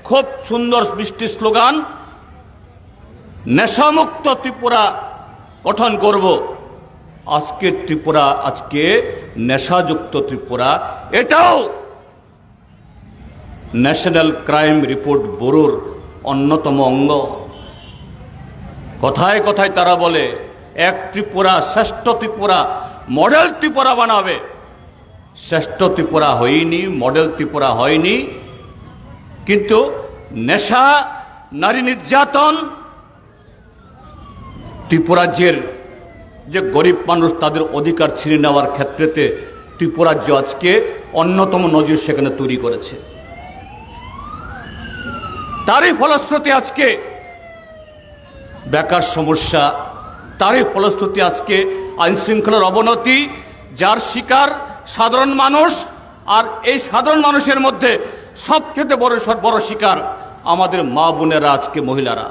খুব সুন্দর মিষ্টি স্লোগান, নেশামুক্ত ত্রিপুরা গঠন করব। আজকে ত্রিপুরা, আজকে নেশাযুক্ত ত্রিপুরা, এটাও ন্যাশনাল ক্রাইম রিপোর্ট ব্যুরোর অন্যতম অঙ্গ। কথায় কথায় তারা বলে এক ত্রিপুরা, শ্রেষ্ঠ ত্রিপুরা, মডেল ত্রিপুরা বানাবে। শ্রেষ্ঠ ত্রিপুরা হয়নি, মডেল ত্রিপুরা হয়নি, কিন্তু নেশা, নারী নির্যাতন, ত্রিপুরাজ্যের যে গরিব মানুষ তাদের অধিকার ছিনিয়ে নেওয়ার ক্ষেত্রেতে ত্রিপুরাজ্য আজকে অন্যতম নজির সেখানে তৈরি করেছে। তারই ফলশ্রুতি আজকে বেকার সমস্যা, তারই ফলশ্রুতি আজকে আইন শৃঙ্খলার অবনতি, যার শিকার সাধারণ মানুষ। আর এই সাধারণ মানুষের মধ্যে সবচেয়ে বড় শিকার আমাদের মা বোনেরা, আজকে মহিলারা।